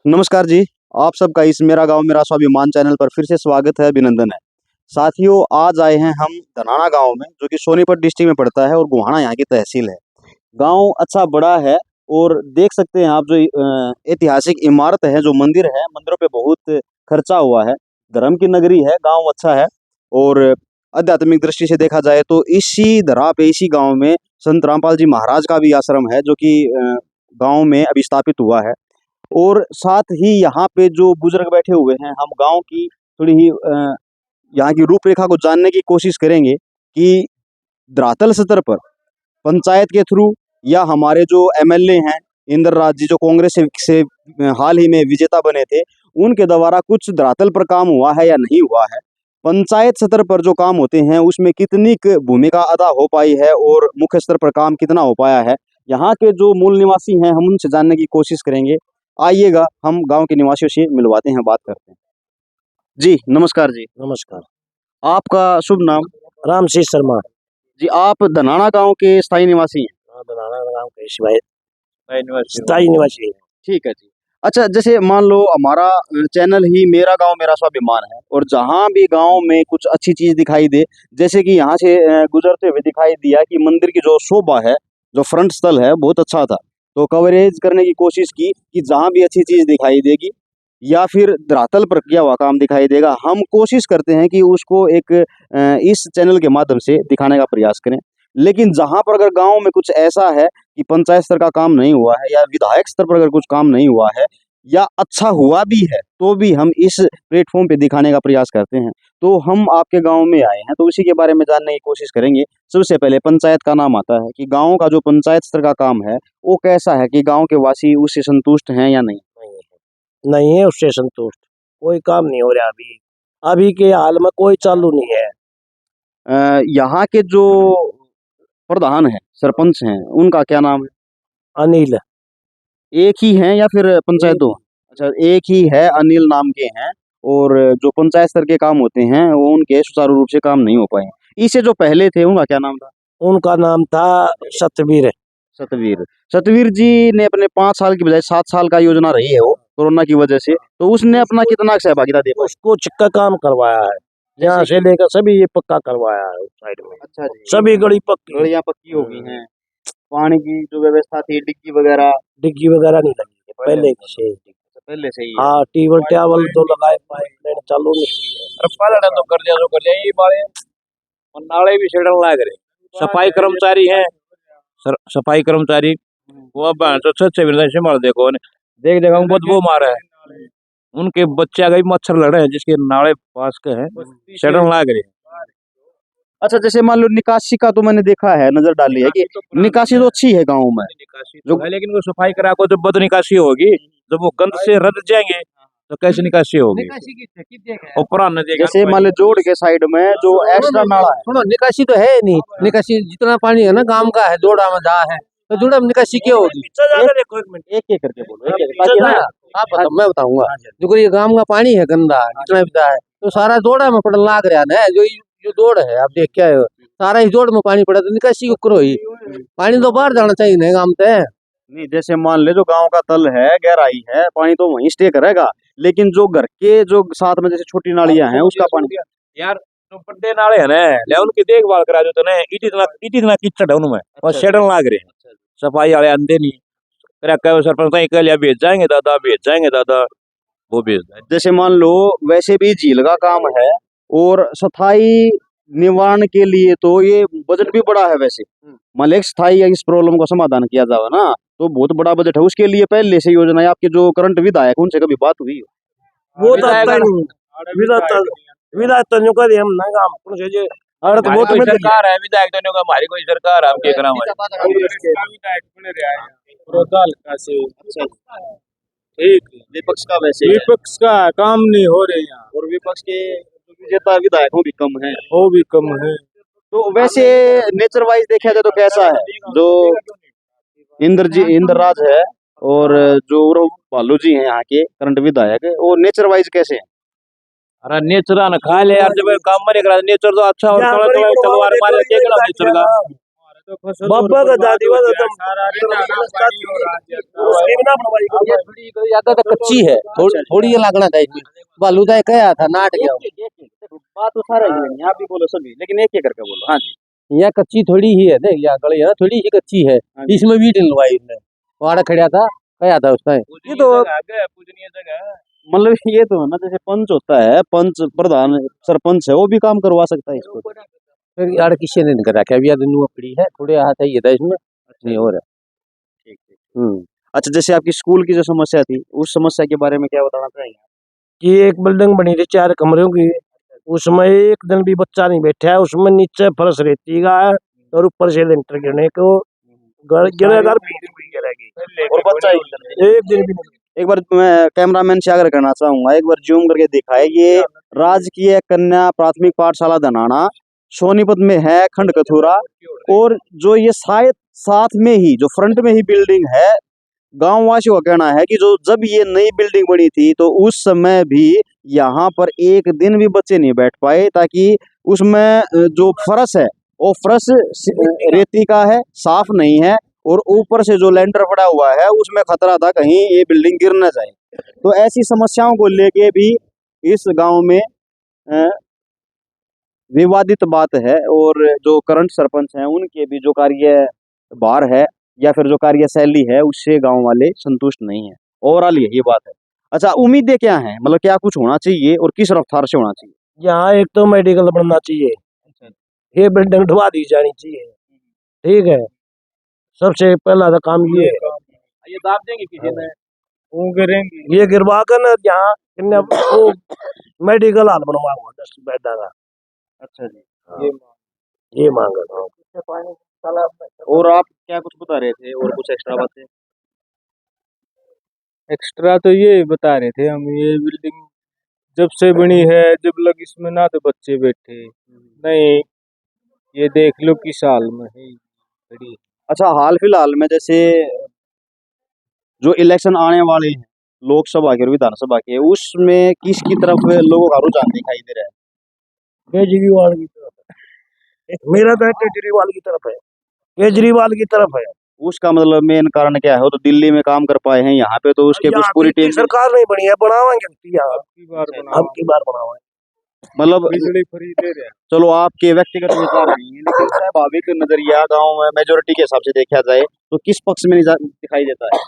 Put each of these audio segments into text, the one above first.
नमस्कार जी। आप सबका इस मेरा गांव मेरा स्वाभिमान चैनल पर फिर से स्वागत है, अभिनंदन है। साथियों, आज आए हैं हम धनाना गांव में, जो कि सोनीपत डिस्ट्रिक्ट में पड़ता है और गोहाना यहाँ की तहसील है। गांव अच्छा बड़ा है और देख सकते हैं आप जो ऐतिहासिक इमारत है, जो मंदिर है, मंदिरों पे बहुत खर्चा हुआ है। धर्म की नगरी है, गांव अच्छा है। और आध्यात्मिक दृष्टि से देखा जाए तो इसी धरा पे, इसी गांव में संत रामपाल जी महाराज का भी आश्रम है, जो कि गांव में अभी स्थापित हुआ है। और साथ ही यहाँ पे जो बुजुर्ग बैठे हुए हैं, हम गांव की थोड़ी ही यहाँ की रूपरेखा को जानने की कोशिश करेंगे कि धरातल स्तर पर पंचायत के थ्रू या हमारे जो एमएलए हैं इंद्र राज जी, जो कांग्रेस से हाल ही में विजेता बने थे, उनके द्वारा कुछ धरातल पर काम हुआ है या नहीं हुआ है। पंचायत स्तर पर जो काम होते हैं उसमें कितनी भूमिका अदा हो पाई है और मुख्य स्तर पर काम कितना हो पाया है, यहाँ के जो मूल निवासी हैं हम उनसे जानने की कोशिश करेंगे। आइएगा, हम गांव के निवासियों से मिलवाते हैं, बात करते हैं। जी नमस्कार जी। नमस्कार। आपका शुभ नाम? रामशीष शर्मा। जी, आप धनाना गांव के स्थायी निवासी हैं? धनाना गांव के स्थायी निवासी है। ठीक है जी। अच्छा, जैसे मान लो हमारा चैनल ही मेरा गांव मेरा स्वाभिमान है, और जहां भी गांव में कुछ अच्छी चीज दिखाई दे, जैसे कि यहाँ से गुजरते हुए दिखाई दिया कि मंदिर की जो शोभा है, जो फ्रंट स्थल है, बहुत अच्छा था। तो कवरेज करने की कोशिश की कि जहां भी अच्छी चीज दिखाई देगी या फिर धरातल पर किया हुआ काम दिखाई देगा, हम कोशिश करते हैं कि उसको एक इस चैनल के माध्यम से दिखाने का प्रयास करें। लेकिन जहां पर अगर गांव में कुछ ऐसा है कि पंचायत स्तर का काम नहीं हुआ है या विधायक स्तर पर अगर कुछ काम नहीं हुआ है या अच्छा हुआ भी है, तो भी हम इस प्लेटफॉर्म पे दिखाने का प्रयास करते हैं। तो हम आपके गांव में आए हैं, तो इसी के बारे में जानने की कोशिश करेंगे। सबसे पहले पंचायत का नाम आता है कि गांव का जो पंचायत स्तर का काम है वो कैसा है, कि गांव के वासी उससे संतुष्ट हैं या नहीं? नहीं है उससे संतुष्ट, कोई काम नहीं हो रहा अभी। अभी के हाल में कोई चालू नहीं है। यहाँ के जो प्रधान है, सरपंच हैं, उनका क्या नाम है? अनिल। एक ही हैं या फिर पंचायत दो? अच्छा, एक ही है, अनिल नाम के हैं। और जो पंचायत स्तर के काम होते हैं वो उनके सुचारू रूप से काम नहीं हो पाए। इससे जो पहले थे उनका क्या नाम था? उनका नाम था सतवीर। सतवीर। सतवीर जी ने अपने 5 साल की बजाय 7 साल का योजना रही है वो, कोरोना की वजह से, तो उसने अपना कितना सहभागिता दे पाई? उसको चिक्का काम करवाया है, यहाँ से लेकर सभी ये पक्का करवाया है उस साइड में। अच्छा जी। सभी गली पक्की, गलियां पक्की हो गई हैं। पानी की जो व्यवस्था थी, डिग्गी वगैरह डिग्गी वगैरह नहीं लगी है पहले से ही है। हाँ, टीवल टावल तो लगाए, पाइपलाइन चालू नहीं हुई है। पहले तो कर दिया ये बारे और नाले भी छेड़न लाग रहे। सफाई कर्मचारी हैं, सफाई कर्मचारी वो अब तो अच्छे संभाल देखो देख देखा बदबू मारा है, उनके बच्चे आ गए, मच्छर लड़ रहे हैं जिसके नाले पास के हैं, छेड़न लाग रहे। अच्छा, जैसे मान लो निकासी का तो मैंने देखा है, नजर डाली है कि निकासी तो अच्छी है गांव में, निकासी जो है, लेकिन वो सफाई करा को जब बद निकासी होगी, जब वो गंद से रद जाएंगे तो कैसे निकासी होगी? ऊपर जैसे मान लो जोड़ के साइड में जो एक्स्ट्रा नाला है, सुनो, निकासी तो है नहीं। निकासी जितना पानी है ना गांव का है, जोड़ा में जहाँ है, तो जोड़ा में निकासी क्या होगी? एक एक करके बोलो, ताकि ना आप बताओ, मैं बताऊंगा। जो ये गांव का पानी है गंदा, जितना भी है, तो सारा जोड़ा में पड़ने लाग रहा है। जो जोड़ है, आप देख क्या है, सारा ही जोड़ में पानी पड़ा, तो निकासी करो ही। पानी तो बाहर जाना चाहिए ना गांव से। नहीं, जैसे मान ले जो गांव का तल है, गहराई है, पानी तो वहीं स्टे करेगा, लेकिन जो घर के जो साथ में जैसे छोटी नालियां हैं उसका पानी यार, जो बड़े नाले है ना, ले उनकी देखभाल करा जो, तो ना इतना कीचड़ है उनमें और छेड़न लाग रहे हैं। सफाई वाले आंदे नहीं, सरपंच कह लिया भेज जाएंगे दादा, वो भेज दें। जैसे मान लो वैसे भी झील का काम है और स्थायी निवारण के लिए तो ये बजट भी बड़ा है। वैसे मान लो स्थायी इस प्रॉब्लम का समाधान किया जाए ना, तो बहुत बड़ा बजट है। उसके लिए पहले से योजना है। आपके जो करंट विधायक उनसे कभी बात हुई? वो तो विधायक तो न्यू कर हम ना काम उनसे जे और तो वो तो सरकार है, विधायक तो नहीं, हमारी कोई सरकार है, हम क्या करा ठीक, विपक्ष का वैसे विपक्ष का काम नहीं हो रहे यहाँ, और विपक्ष के जो विजेता विधायक वो भी कम है। वो भी कम है। तो वैसे नेचर वाइज देखा जाए तो कैसा है? जो इंद्रराज है और जो भालू जी हैं यहाँ के करंट विधायक, वो नेचर वाइज कैसे हैं? अरे नेचर ना खा ले यार, जब काम नहीं करा नेचर तो अच्छा, और तलवार मारे नेचर का बाबा का दादी वाला ज्यादा तो कच्ची है, थोड़ी ये लागना था इसमें। बालूदा कया था नाट गया। बात तो सारा ही है, आप भी बोलो सभी, लेकिन एक करके बोलो। हाँ जी। यहाँ कच्ची थोड़ी ही है, देख यहाँ गली है ना, थोड़ी ही कच्ची है। इसमें भी डलवाई इसने, वाड़ा खड़ा था, कया था उसका। ये तो पूजनीय जगह। मतलब ये तो है ना, जैसे पंच होता है, पंच प्रधान सरपंच है, वो भी काम करवा सकता है इसको। फिर यार किसी ने नहीं कर रखा, अभी आदमी पड़ी है, थोड़े हाथ ही था इसमें, नहीं हो रहा। ठीक ठीक। अच्छा, जैसे आपकी स्कूल की जो समस्या थी, उस समस्या के बारे में क्या बताना चाहेंगे? कि एक बिल्डिंग बनी थी 4 कमरों की, उसमें एक दिन भी बच्चा नहीं बैठा है। उसमें नीचे फर्श रहती है और ऊपर से लेंटर गिरने को गिरेगा, गिरेगी और बच्चा एक दिन भी नहीं। एक बार मैं कैमरामैन से आग्रह करना चाहूंगा, एक बार जूम करके दिखाए। ये राजकीय कन्या प्राथमिक पाठशाला धनाना सोनीपत में है, खंड कथूरा। और जो ये शायद साथ में ही जो फ्रंट में ही बिल्डिंग है, गांव वासियों का कहना है कि जो जब ये नई बिल्डिंग बनी थी तो उस समय भी यहाँ पर एक दिन भी बच्चे नहीं बैठ पाए, ताकि उसमें जो फर्श है वो फर्श रेती का है, साफ नहीं है। और ऊपर से जो लेंटर पड़ा हुआ है उसमें खतरा था कहीं ये बिल्डिंग गिर न जाए। तो ऐसी समस्याओं को लेके भी इस गांव में विवादित बात है। और जो करंट सरपंच हैं उनके भी जो कार्यभार है या फिर जो कार्यशैली है उससे गांव वाले संतुष्ट नहीं है। ओवरऑल यही बात है। अच्छा, उम्मीदें क्या हैं, मतलब क्या कुछ होना चाहिए और किस रफ्तार से होना चाहिए? यहाँ एक तो मेडिकल बनना चाहिए, ये बिल्डिंग ढवा दी जानी चाहिए, ठीक है। सबसे पहला तो काम ये है। ये दाब देंगे किसी ने, ये गिरवा कर ना यहाँ वो मेडिकल हाल बनवा 10 बेड का। अच्छा जी, ये मांग रहा हूँ। और आप क्या कुछ बता रहे थे और कुछ एक्स्ट्रा बातें? एक्स्ट्रा तो ये बता रहे थे हम, ये बिल्डिंग जब से बनी है, जब लग इसमें ना तो बच्चे बैठे नहीं, ये देख लो कि साल में है बड़ी। अच्छा, हाल फिलहाल में जैसे जो इलेक्शन आने वाले हैं, लोकसभा के और विधानसभा के, उसमें किसकी तरफ लोगों का रुझान दिखाई दे रहा है? केजरीवाल की तरफ है, मेरा तो केजरीवाल की तरफ है, केजरीवाल की तरफ है। उसका मतलब मेन कारण क्या है? वो तो दिल्ली में काम कर पाए हैं, यहाँ पे तो उसके कुछ पूरी टीम सरकार नहीं बनी है, बनावाएंगे यहाँ, अब की बार बनावाएंगे। मतलब बिजली फ्री दे रहे हैं। चलो आपके व्यक्तिगत विचार नहीं है, लेकिन स्वाभाविक नजरिया गांव में मेजोरिटी के हिसाब से देखा जाए तो किस पक्ष में दिखाई देता है?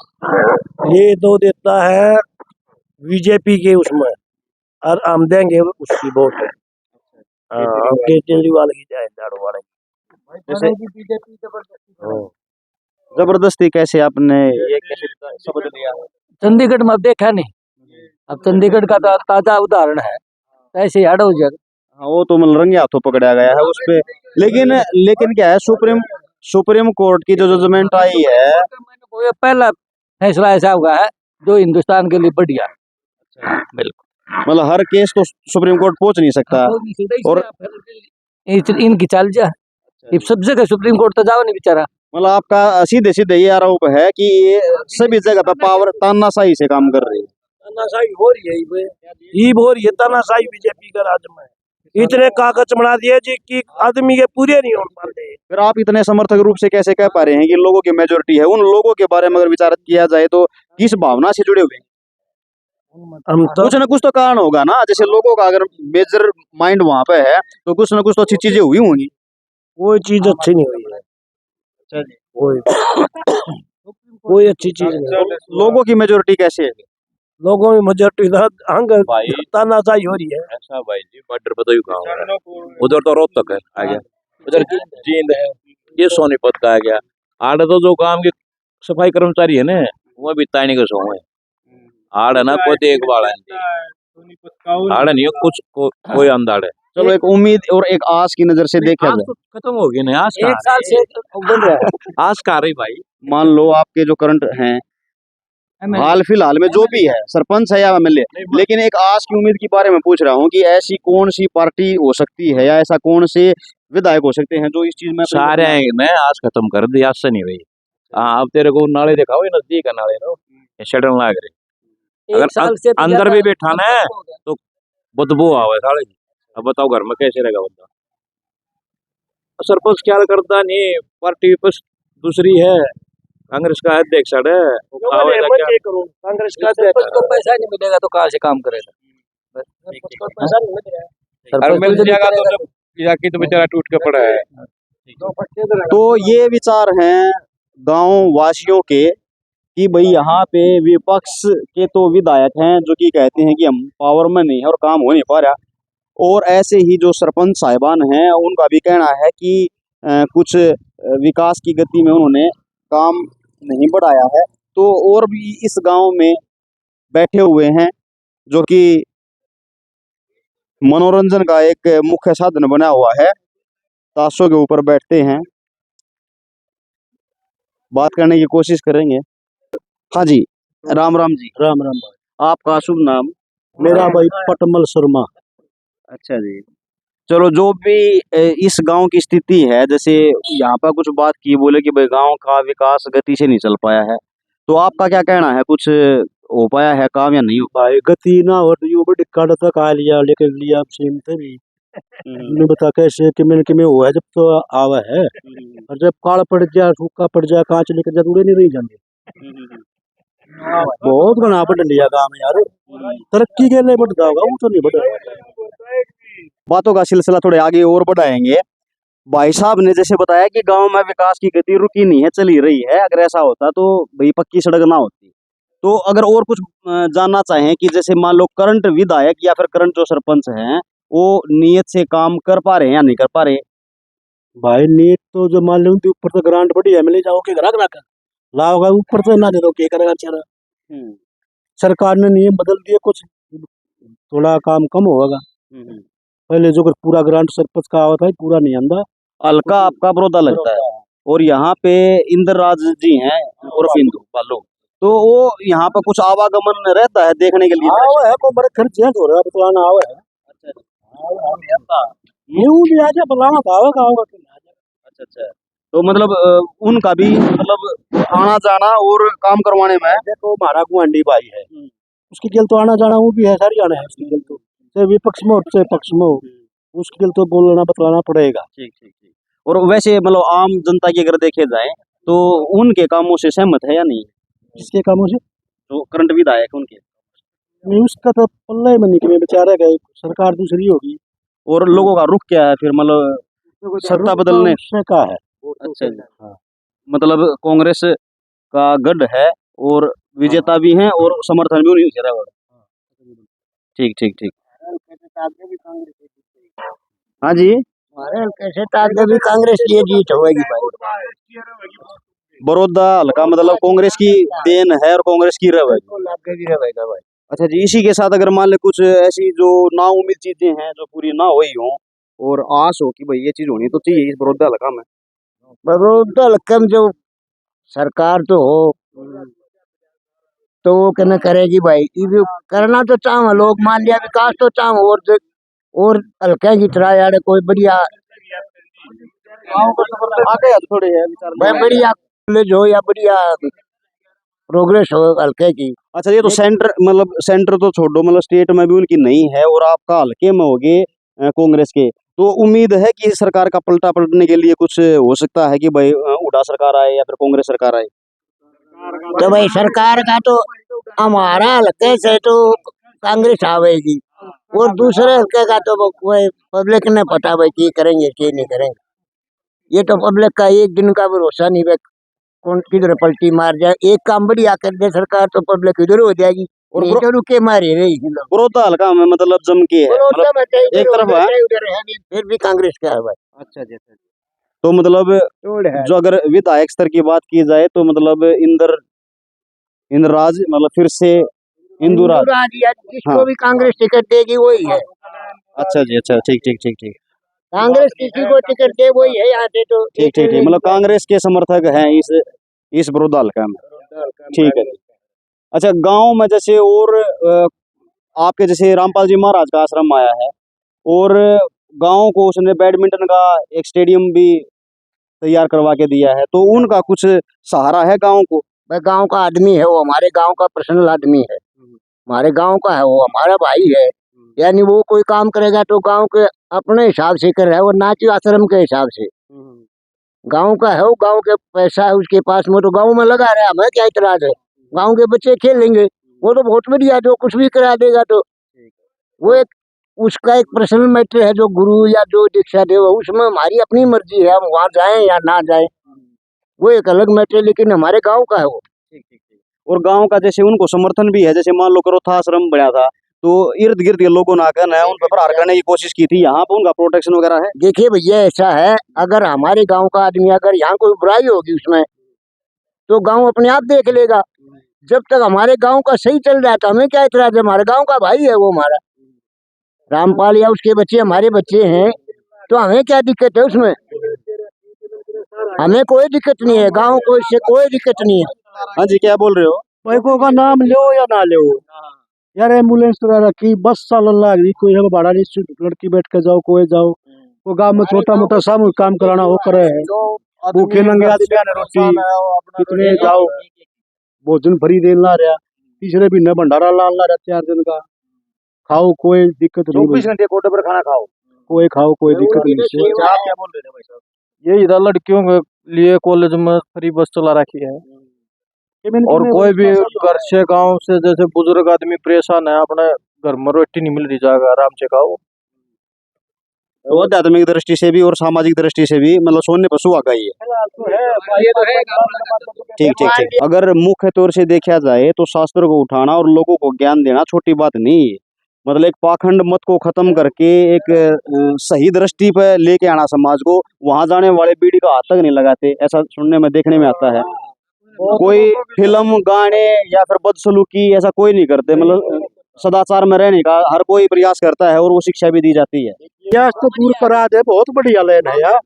ये तो देता है बीजेपी के उसमें, और हम देंगे उसकी वोट। केजरीवाल की जाए, झाड़ू वाले जैसे जबरदस्ती कैसे आपने ये कैसे समझ लिया? चंडीगढ़ में देखा नहीं, अब चंडीगढ़ का ताजा उदाहरण है, ऐसे हड़ो जग। हाँ, वो तो मतलब रंगे हाथों पकड़ा गया है उस पे। लेकिन क्या है, सुप्रीम कोर्ट की जो जजमेंट आई है, ये पहला फैसला ऐसा हुआ है जो हिंदुस्तान के लिए बढ़िया। बिल्कुल, मतलब हर केस तो सुप्रीम कोर्ट पहुंच नहीं सकता। और इनकी चाल जा, सब जगह सुप्रीम कोर्ट तो जाओ नहीं बेचारा। मतलब आपका सीधे सीधे ये आरोप है कि ये सभी जगह पे पावर तानाशाही से काम कर रही है। तानाशाही हो रही है, ये हो रही है तानाशाही बीजेपी का राज में। इतने कागज बना दिए जी कि आदमी के पूरे नहीं हो पाते। फिर आप इतने समर्थक रूप से कैसे कह पा रहे हैं कि लोगों की मेजोरिटी है? उन लोगों के बारे में अगर विचार किया जाए तो किस भावना से जुड़े हुए हैं? हम तो कुछ ना कुछ तो कारण होगा ना, जैसे लोगों का अगर मेजर माइंड वहां पे है तो कुछ ना कुछ तो अच्छी चीजें हुई होंगी। कोई चीज अच्छी नहीं हुई है, कोई अच्छी चीज नहीं। लोगों की मेजोरिटी कैसे है? लोगों में मेजोरिटी भाई तानाशाही हो रही है। ऐसा भाई जी, बॉर्डर पे तो यू गाँव है, उधर तो रोहतक है आ गया, उधर जींद है, ये सोनीपत का आ गया। आड़ तो जो काम के सफाई कर्मचारी है ना, वो भी तानी के सो है। आड़ है ना, कोई देखभाल है, आड़ नहीं है कुछ कोई अंदाड़ है। चलो, एक उम्मीद और एक आस की नजर से देखा जाए, खत्म हो गई ना, आज का एक साल से बन रहा है। आज का रही भाई। मान लो आपके जो करंट हैं हाल फिलहाल में जो भी है, सरपंच है या एमएलए, लेकिन एक आस की उम्मीद के बारे में पूछ रहा हूँ कि ऐसी कौन सी पार्टी हो सकती है या ऐसा कौन से विधायक हो सकते हैं जो इस चीज में सारे ने आज खत्म कर दी, आज से नहीं भाई। हाँ, अब तेरे को नाले दिखाओ, ये नजदीक है नाले ना, शटल लाग रही। अगर अंदर भी बैठा ना तो बदबू आवे साले। अब बताओ घर में कैसे रहेगा बंदा? सरपंच ख्याल करता नहीं, पार्टी बस दूसरी है, कांग्रेस का अध्यक्ष है वो खावेगा क्या? कांग्रेस का अध्यक्ष को पैसा नहीं मिलेगा तो कहाँ से काम करेगा? पैसा नहीं मिल रहा है। और मिल जाएगा तो जब जाके तो बेचारा टूट के पड़ा है। तो ये विचार हैं गांव वासियों के कि भाई यहाँ पे विपक्ष के तो विधायक हैं जो कि कहते हैं कि हम पावर में नहीं है और काम हो नहीं पा रहा, और ऐसे ही जो सरपंच साहिबान हैं उनका भी कहना है कि कुछ विकास की गति में उन्होंने काम नहीं बढ़ाया है। तो और भी इस गांव में बैठे हुए हैं जो कि मनोरंजन का एक मुख्य साधन बना हुआ है, ताशों के ऊपर बैठते हैं, बात करने की कोशिश करेंगे। हाँ जी, राम राम जी। राम राम भाई। आपका शुभ नाम? मेरा भाई पटमल शर्मा। अच्छा जी, चलो जो भी इस गांव की स्थिति है, जैसे यहाँ पर कुछ बात की, बोले कि भाई गांव का विकास गति से नहीं चल पाया है, तो आपका क्या कहना है, कुछ हो पाया है काम या नहीं हो पाया? भाई गति ना हो तो यू बड़ी काट तक आ लिया लेकर लिया सेम थे भी तुमने बता कैसे कि में हुआ है जब तो आवा है, और जब काल पड़ जाए सूखा पड़ जाए कांच लेकर जा उड़े नहीं रही जाते। बहुत घना बढ़ लिया काम यार, तरक्की के लिए बढ़ता होगा वो तो नहीं बढ़ा। बातों का सिलसिला थोड़े आगे और बढ़ाएंगे। भाई साहब ने जैसे बताया कि गांव में विकास की गति रुकी नहीं है, चली रही है। अगर ऐसा होता तो भाई पक्की सड़क ना होती। तो अगर और कुछ जानना चाहें कि जैसे मान लो करंट विधायक या फिर करंट जो सरपंच हैं वो नियत से काम कर पा रहे हैं या नहीं कर पा रहे? भाई नीट तो जो मान लो ऊपर तो ग्रांट बढ़ी है मिले जाओ के घर कर लाओगा ऊपर तो ना दे दो के करेगा बेचारा। सरकार ने नियम बदल दिए कुछ, थोड़ा काम कम होगा। पहले जो पूरा ग्रांट सरपंच का आवता है पूरा नहीं आंदा। हल्का आपका बड़ौदा लगता है और यहाँ पे इंद्रराज जी हैं और बिंदु पालो, तो वो यहाँ पे कुछ आवागमन रहता है देखने के लिए? आवा है को बड़े खर्च हो रहा है बतलाना आवा है। न्यू भी आजा बतलाना आवा का आवा। अच्छा अच्छा, तो मतलब उनका भी मतलब आना जाना और काम करवाने में? देखो हमारा गुआंडी भाई है, उसकी गल तो आना जाना वो भी है, सारी आना है उसकी गल तो, चाहे विपक्ष में हो चाहे पक्ष में हो, उसकी गल तो बोलना बतलाना पड़ेगा। ठीक ठीक ठीक। और वैसे मतलब आम जनता की अगर देखे जाए तो उनके कामों से सहमत है या नहीं? किसके कामों से? जो करंट विधायक उनके? नहीं उसका तो पल्ला ही में निकले बेचारे का, सरकार दूसरी होगी। और लोगों का रुख क्या है फिर, मतलब सत्ता बदलने का है? अच्छा जी, हाँ। मतलब कांग्रेस का गढ़ है और विजेता भी हैं और समर्थन भी उन्हीं से रहा है। ठीक ठीक ठीक। हाँ जी, कैसे आगे भी कांग्रेस की जीत होगी भाई। बड़ौदा हल्का मतलब कांग्रेस की देन है और कांग्रेस की रहेगा भाई। अच्छा जी, इसी के साथ अगर मान ले कुछ ऐसी जो नाउम्मीद चीजें हैं जो पूरी ना हुई हो और आस हो कि भाई ये चीज होनी तो चाहिए इस बड़ौदा हल्का में? बड़ौदा हल्का में जो सरकार तो हो तो वो कहना करेगी भाई, ये करना तो चाहो लोग मान लिया विकास तो चाहो, और हल्के की तरह यार कोई बढ़िया आगे थोड़े है विचार में। बढ़िया कॉलेज हो या बढ़िया प्रोग्रेस हो हल्के की। अच्छा, ये तो सेंटर मतलब सेंटर तो छोड़ो, मतलब स्टेट में भी उनकी नहीं है और आपका हल्के में होगे कांग्रेस के, तो उम्मीद है कि सरकार का पलटा पलटने के लिए कुछ हो सकता है कि भाई उड़ा सरकार आए या फिर कांग्रेस सरकार आए? तो भाई सरकार का तो हमारा हल्के से तो कांग्रेस आवेगी, और दूसरे हल्के का तो वही पब्लिक ने पता भाई की करेंगे की नहीं करेंगे। ये तो पब्लिक का एक दिन का भरोसा नहीं है, कौन किधर पलटी मार जाए। एक काम बढ़िया कर दे सरकार तो पब्लिक इधर हो जाएगी और ये तो रुके मारे रहेगी। बड़ौदा हल्का में मतलब जम के है, मतलब एक तरफ है फिर भी कांग्रेस का है भाई। अच्छा जी, अच्छा। तो मतलब जो अगर विधायक स्तर की बात की जाए तो मतलब इंद्रराज मतलब फिर से इंदुराज, जिसको हाँ। भी कांग्रेस टिकट देगी वही है। अच्छा जी, अच्छा, ठीक ठीक ठीक ठीक कांग्रेस किसी को टिकट दे वही है यहाँ से तो ठीक ठीक ठीक, मतलब कांग्रेस के समर्थक हैं इस बड़ौदा हल्का में। ठीक है। अच्छा, गांव में जैसे और आपके जैसे रामपाल जी महाराज का आश्रम आया है और गांव को उसने बैडमिंटन का एक स्टेडियम भी तैयार करवा के दिया है, तो उनका कुछ सहारा है गांव को? भाई गांव का आदमी है वो, हमारे गांव का पर्सनल आदमी है, हमारे गांव का है वो, हमारा भाई है। यानी वो कोई काम करेगा तो गांव के अपने हिसाब से कर रहा है और ना कि आश्रम के हिसाब से। गांव का है, वो गांव के पैसा है उसके पास में, तो गांव में लगा रहा है, हमें क्या इतराज है। गांव के बच्चे खेलेंगे, वो तो बहुत बढ़िया, जो कुछ भी करा देगा। तो वो एक उसका एक पर्सनल मैटर है, जो गुरु या जो दीक्षा दे, उसमें हमारी अपनी मर्जी है, हम वहां जाएं या ना जाएं, वो एक अलग मैटर है, लेकिन हमारे गांव का है वो। और गांव का जैसे उनको समर्थन भी है, जैसे मान लो करो था आश्रम बढ़िया था, तो इर्द गिर्द के लोगों ने आकर उन पर प्रहार करने की कोशिश की थी, यहाँ पर उनका प्रोटेक्शन वगैरह है। देखिए भैया, ऐसा है, अगर हमारे गांव का आदमी अगर यहाँ कोई बुराई होगी उसमें, तो गांव अपने आप देख लेगा। जब तक हमारे गांव का सही चल रहा है, तो हमें क्या इतराज है, हमारे गांव का भाई है वो हमारा। रामपाल या उसके बच्चे हमारे बच्चे हैं, तो हमें क्या दिक्कत है उसमें, हमें कोई दिक्कत नहीं है, गांव को इससे कोई दिक्कत नहीं है। हाँ जी, क्या बोल रहे हो? बाइकों का नाम लो या ना लो यार, एम्बुलेंस वगैरह रखी, बस चलने लगी, कोई है भाड़ा नहीं, लड़की बैठ के जाओ, कोई जाओ, वो गांव में छोटा मोटा सामूहिक काम कराना वो करे है, भूखे नंगे आदमी आने रोटी कितने जाओ, भोजन फ्री दे ला रहा, तीसरे महीने भंडारा ला रहा 4 दिन का, खाओ कोई दिक्कत नहीं, 24 घंटे कोटे पर खाना खाओ, कोई खाओ कोई दिक्कत नहीं से। आप क्या बोल रहे थे भाई साहब? ये इधर लड़कियों के लिए कॉलेज में फ्री बस चला रखी है, और कोई भी घर से गांव से जैसे बुजुर्ग आदमी परेशान है, अपने घर में रोटी नहीं मिल रही, जाएगा आराम से खाओ। तो आध्यात्मिक दृष्टि से भी और सामाजिक दृष्टि से भी मतलब सोने पर सुहागा ही है। ठीक ठीक ठीक। अगर मुख्य तौर से देखा जाए तो शास्त्र को उठाना और लोगों को ज्ञान देना छोटी बात नहीं है, मतलब एक पाखंड मत को खत्म करके एक सही दृष्टि पे लेके आना समाज को, वहां जाने वाले पीढ़ी का हाथ तक नहीं लगाते, ऐसा सुनने में देखने में आता है। कोई फिल्म गाने या फिर बदसलूकी ऐसा कोई नहीं करते, मतलब सदाचार में रहने का हर कोई प्रयास करता है और वो शिक्षा भी दी जाती है। प्रयास तो दूर करा दे, बहुत बढ़िया लेन है यार,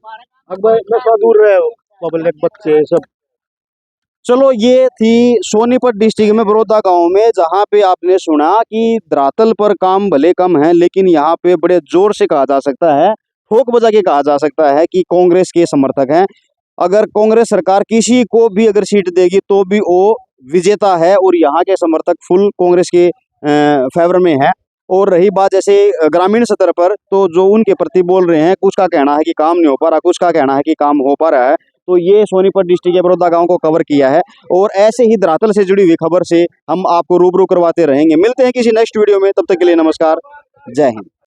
अगर नशा दूर रहे पब्लिक बच्चे सब। चलो, ये थी सोनीपत डिस्ट्रिक्ट में बड़ौदा गांव में, जहां पे आपने सुना कि धरातल पर काम भले कम है, लेकिन यहाँ पे बड़े जोर से कहा जा सकता है, ठोक बजा के कहा जा सकता है कि कांग्रेस के समर्थक हैं। अगर कांग्रेस सरकार किसी को भी अगर सीट देगी तो भी वो विजेता है, और यहाँ के समर्थक फुल कांग्रेस के फेवर में है। और रही बात जैसे ग्रामीण स्तर पर, तो जो उनके प्रति बोल रहे हैं, कुछ का कहना है कि काम नहीं हो पा रहा, कुछ का कहना है कि काम हो पा रहा है। तो ये सोनीपत डिस्ट्रिक्ट के बड़ौदा गांव को कवर किया है, और ऐसे ही धरातल से जुड़ी हुई खबर से हम आपको रूबरू करवाते रहेंगे। मिलते हैं किसी नेक्स्ट वीडियो में, तब तक के लिए नमस्कार, जय हिंद।